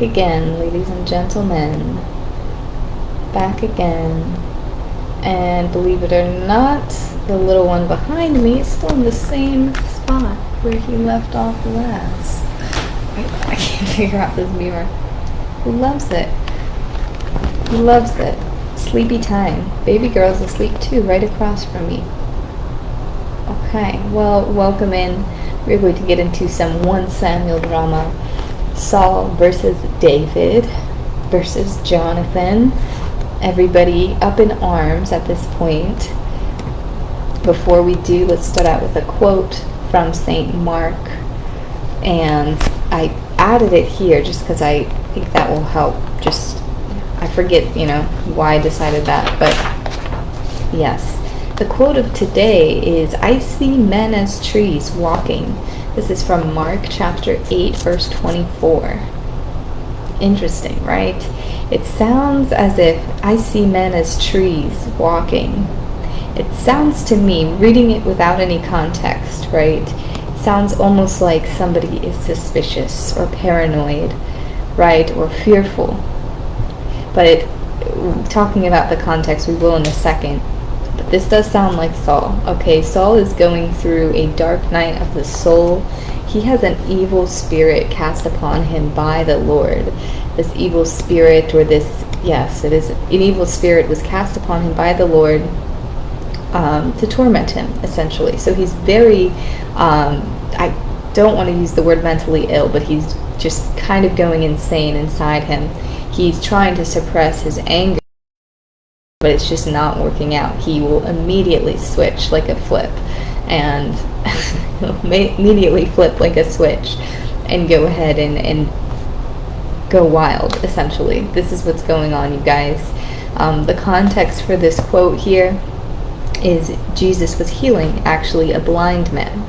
Again, ladies and gentlemen, back again, and believe it or not, the little one behind me is still in the same spot where he left off last. I can't figure out this mirror. Who loves it? Who loves it? Sleepy time. Baby girl's asleep too, right across from me. Okay, well, welcome in. We're going to get into some 1 Samuel drama. Saul versus David versus Jonathan. Everybody up in arms at this point. Before we do, let's start out with a quote from St. Mark. And I added it here just because I think that will help. I forget, why I decided that. But yes. The quote of today is, "I see men as trees walking." This is from Mark chapter 8, verse 24. Interesting, right? It sounds as if I see men as trees walking. It sounds to me, reading it without any context, right? It sounds almost like somebody is suspicious or paranoid, right? Or fearful. But talking about the context, we will in a second. But this does sound like Saul. Okay, Saul is going through a dark night of the soul. He has an evil spirit cast upon him by the Lord. This evil spirit, or this, yes, it is an evil spirit, was cast upon him by the Lord to torment him, essentially. So he's very, I don't want to use the word mentally ill, but he's just kind of going insane inside him. He's trying to suppress his anger, but it's just not working out. He will immediately switch like a flip, and immediately flip like a switch and go ahead and go wild, essentially. This is what's going on, you guys. The context for this quote here is Jesus was healing, actually, a blind man.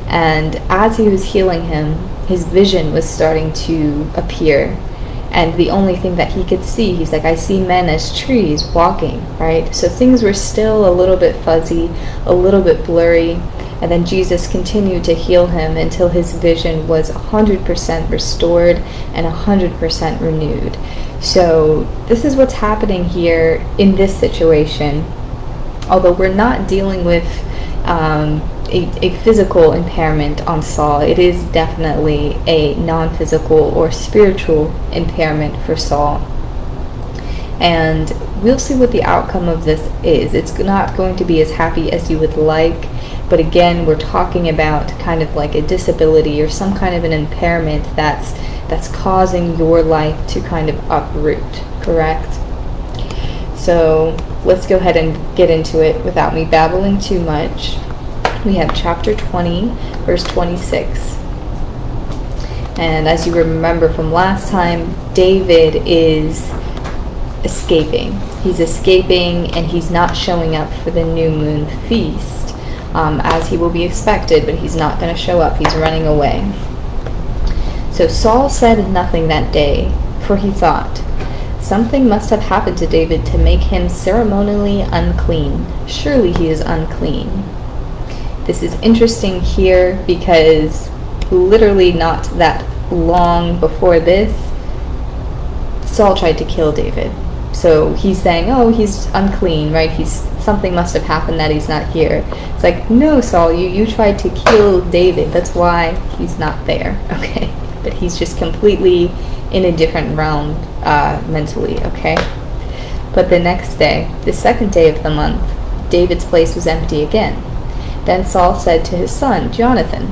And as he was healing him, his vision was starting to appear. And the only thing that he could see, he's like, I see men as trees walking, right? So things were still a little bit fuzzy, a little bit blurry. And then Jesus continued to heal him until his vision was 100% restored and 100% renewed. So this is what's happening here in this situation. Although we're not dealing with a physical impairment on Saul, it is definitely a non-physical or spiritual impairment for Saul. And we'll see what the outcome of this is. It's not going to be as happy as you would like, but again, we're talking about kind of like a disability or some kind of an impairment that's causing your life to kind of uproot, correct? So let's go ahead and get into it without me babbling too much. We have chapter 20, verse 26. And as you remember from last time, David is escaping. He's escaping, and he's not showing up for the new moon feast, as he will be expected, but he's not going to show up. He's running away. So Saul said nothing that day, for he thought, something must have happened to David to make him ceremonially unclean. Surely he is unclean. This is interesting here because literally not that long before this, Saul tried to kill David. So he's saying, oh, he's unclean, right? Something must have happened that he's not here. It's like, no, Saul, you tried to kill David. That's why he's not there, okay? But he's just completely in a different realm mentally, okay? But the next day, the second day of the month, David's place was empty again. Then Saul said to his son, Jonathan,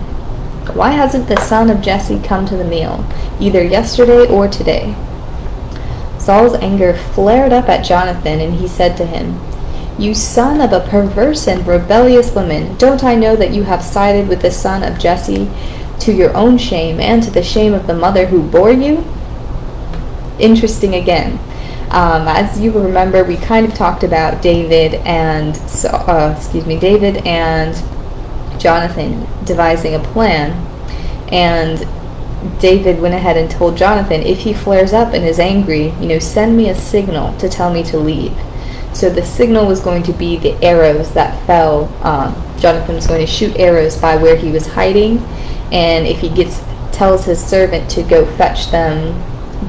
why hasn't the son of Jesse come to the meal, either yesterday or today? Saul's anger flared up at Jonathan, and he said to him, you son of a perverse and rebellious woman, don't I know that you have sided with the son of Jesse to your own shame and to the shame of the mother who bore you? Interesting again. As you remember, we kind of talked about David and Jonathan devising a plan, and David went ahead and told Jonathan, if he flares up and is angry, send me a signal to tell me to leave. So the signal was going to be the arrows that fell. Jonathan was going to shoot arrows by where he was hiding, and if he tells his servant to go fetch them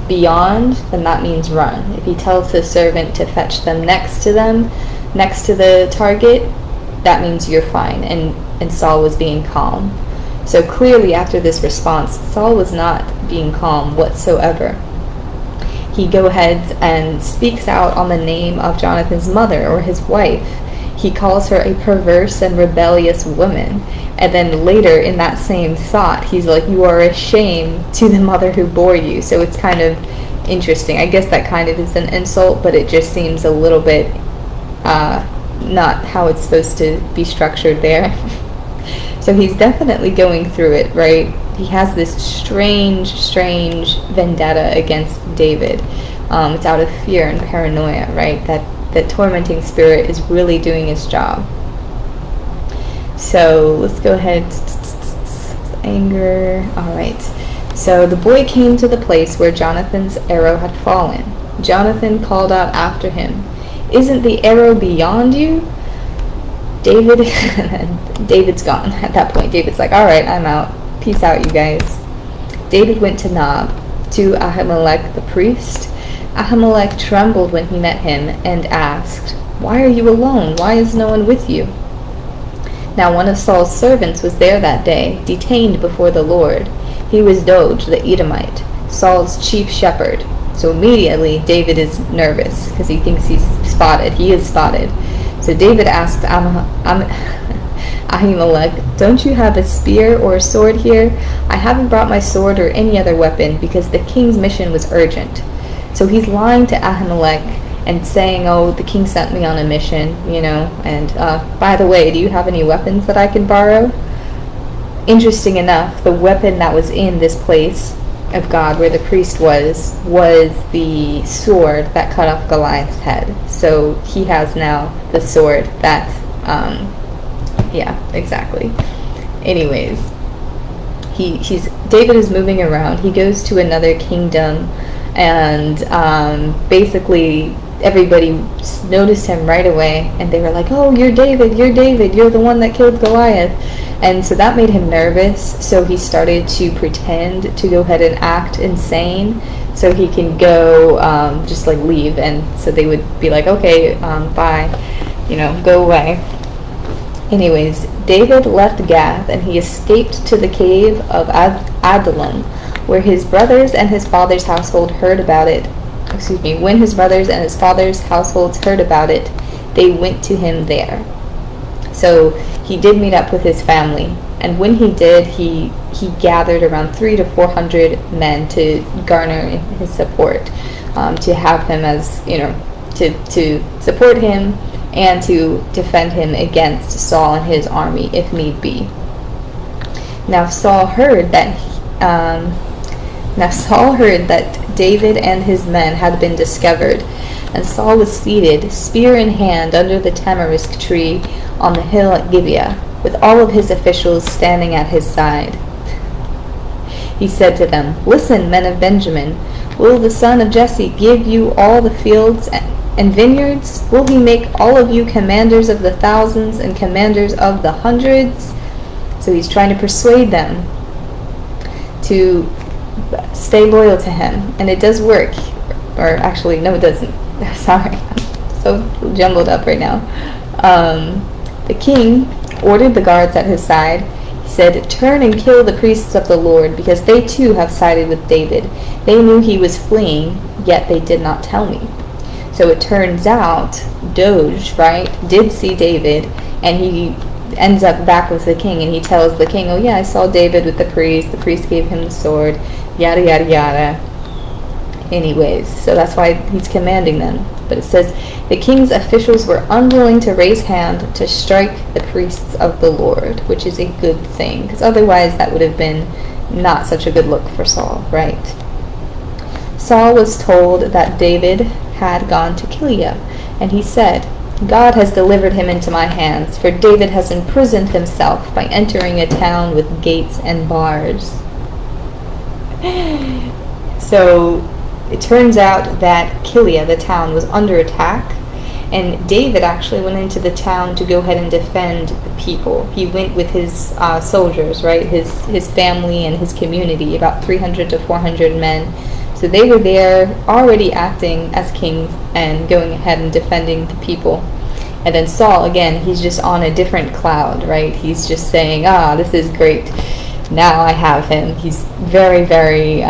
beyond, then that means run. If he tells his servant to fetch them next to the target, that means you're fine. And Saul was being calm. So clearly after this response, Saul was not being calm whatsoever. He goes ahead and speaks out on the name of Jonathan's mother, or his wife. He calls her a perverse and rebellious woman. And then later in that same thought, he's like, you are a shame to the mother who bore you. So it's kind of interesting. I guess that kind of is an insult, but it just seems a little bit not how it's supposed to be structured there. So he's definitely going through it, right? He has this strange vendetta against David. It's out of fear and paranoia, right? That tormenting spirit is really doing its job. So let's go ahead. Anger. All right. So the boy came to the place where Jonathan's arrow had fallen. Jonathan called out after him, "Isn't the arrow beyond you?" David's gone at that point. David's like, all right, I'm out. Peace out, you guys. David went to Nob, to Ahimelek the priest. Ahimelek trembled when he met him and asked, "Why are you alone? Why is no one with you?" Now one of Saul's servants was there that day, detained before the Lord. He was Doeg the Edomite, Saul's chief shepherd. So immediately David is nervous because he thinks he's spotted. He is spotted. So David asked Ahimelek, "Don't you have a spear or a sword here? I haven't brought my sword or any other weapon because the king's mission was urgent." So he's lying to Ahimelek and saying, "Oh, the king sent me on a mission, and by the way, do you have any weapons that I can borrow?" Interesting enough, the weapon that was in this place of God where the priest was the sword that cut off Goliath's head. So he has now the sword that yeah, exactly. Anyways, David is moving around. He goes to another kingdom, and basically everybody noticed him right away, and they were like, "Oh, you're David, you're the one that killed Goliath." And so that made him nervous, so he started to pretend to go ahead and act insane so he can go just like leave, and so they would be like, "Okay, bye, go away." Anyways, David left Gath and he escaped to the cave of Adullam, where his brothers and his father's household heard about it. When his brothers and his father's households heard about it, they went to him there. So he did meet up with his family, and when he did, he gathered around 300 to 400 men to garner his support, to have him as, to support him and to defend him against Saul and his army if need be. Now Saul heard that David and his men had been discovered, and Saul was seated, spear in hand, under the tamarisk tree on the hill at Gibeah, with all of his officials standing at his side. He said to them, "Listen, men of Benjamin, will the son of Jesse give you all the fields and vineyards? Will he make all of you commanders of the thousands and commanders of the hundreds?" So he's trying to persuade them to stay loyal to him, and it does work. Or actually, no, it doesn't. Sorry, I'm so jumbled up right now. The king ordered the guards at his side. He said, "Turn and kill the priests of the Lord, because they too have sided with David. They knew he was fleeing, yet they did not tell me." So it turns out Doeg, right, did see David, and he ends up back with the king, and he tells the king, "Oh yeah, I saw David with the priest gave him the sword, yada yada yada." Anyways, so that's why he's commanding them. But it says, the king's officials were unwilling to raise hand to strike the priests of the Lord, which is a good thing, because otherwise that would have been not such a good look for Saul, right? Saul was told that David had gone to Keilah, and he said, "God has delivered him into my hands, for David has imprisoned himself by entering a town with gates and bars." So it turns out that Keilah, the town, was under attack, and David actually went into the town to go ahead and defend the people. He went with his soldiers, right, his family and his community, about 300 to 400 men, So they were there already acting as kings and going ahead and defending the people. And then Saul, again, he's just on a different cloud, right? He's just saying, this is great. Now I have him. He's very, very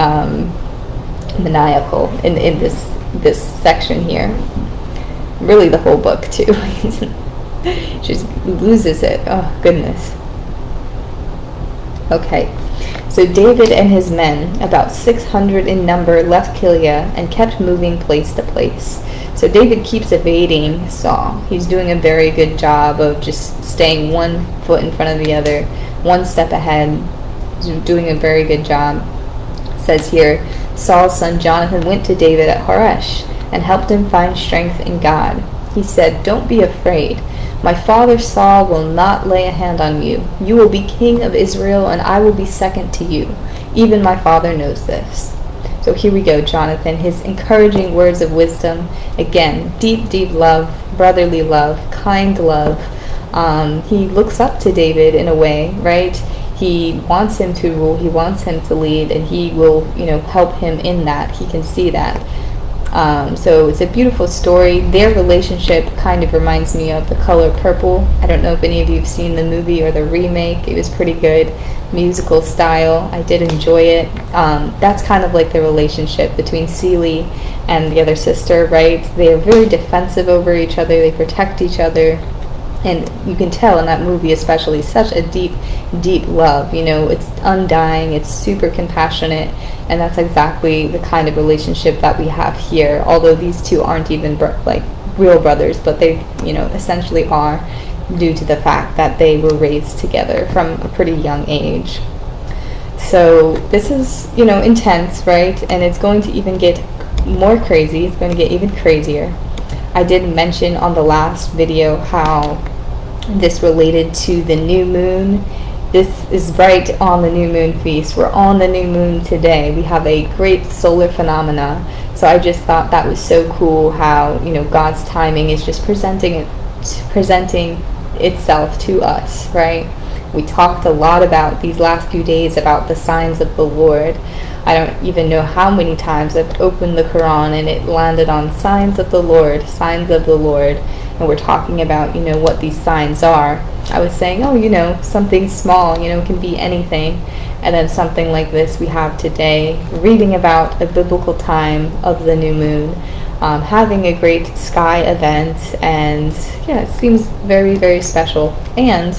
maniacal in this section here. Really the whole book, too. Just loses it. Oh, goodness. Okay. So David and his men, about 600 in number, left Keilah and kept moving place to place. So David keeps evading Saul. He's doing a very good job of just staying one foot in front of the other, one step ahead. He's doing a very good job. It says here, Saul's son Jonathan went to David at Horesh and helped him find strength in God. He said, "Don't be afraid. My father Saul will not lay a hand on you. You will be king of Israel, and I will be second to you. Even my father knows this." So here we go, Jonathan, his encouraging words of wisdom. Again, deep, deep love, brotherly love, kind love. He looks up to David in a way, right? He wants him to rule, he wants him to lead, and he will, help him in that. He can see that. So it's a beautiful story. Their relationship kind of reminds me of The Color Purple. I don't know if any of you have seen the movie or the remake. It was pretty good. Musical style. I did enjoy it. That's kind of like the relationship between Celie and the other sister, right? They are very defensive over each other. They protect each other. And you can tell in that movie especially such a deep, deep love. It's undying, it's super compassionate, and that's exactly the kind of relationship that we have here. Although these two aren't even real brothers, but they, essentially are, due to the fact that they were raised together from a pretty young age. So this is, intense, right? And it's going to even get more crazy. It's going to get even crazier. I did mention on the last video how this related to the new moon. This is right on the new moon feast. We're on the new moon today. We have a great solar phenomena. So I just thought that was so cool how, God's timing is just presenting itself to us, right? We talked a lot about these last few days about the signs of the Lord. I don't even know how many times I've opened the Quran and it landed on signs of the Lord, signs of the Lord. And we're talking about, what these signs are. I was saying, something small, can be anything. And then something like this we have today, reading about a biblical time of the new moon, having a great sky event. And yeah, it seems very, very special. And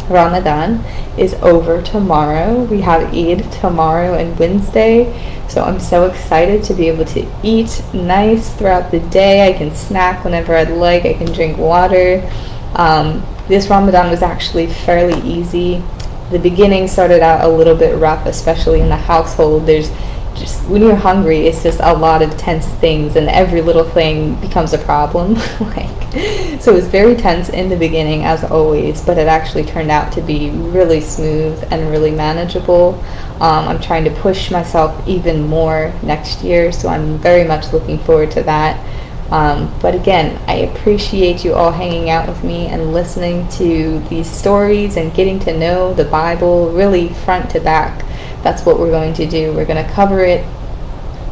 Ramadan is over tomorrow. We have Eid tomorrow and Wednesday. So I'm so excited to be able to eat nice throughout the day. I can snack whenever I'd like. I can drink water. This Ramadan was actually fairly easy. The beginning started out a little bit rough, especially in the household. There's just, when you're hungry, it's just a lot of tense things, and every little thing becomes a problem. So it was very tense in the beginning, as always, but it actually turned out to be really smooth and really manageable. I'm trying to push myself even more next year, so I'm very much looking forward to that. But again, I appreciate you all hanging out with me and listening to these stories and getting to know the Bible really front to back. That's what we're going to do. We're going to cover it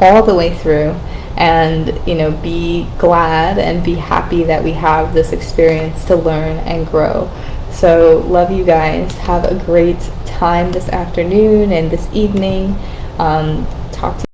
all the way through and, be glad and be happy that we have this experience to learn and grow. So love you guys. Have a great time this afternoon and this evening. Talk to you.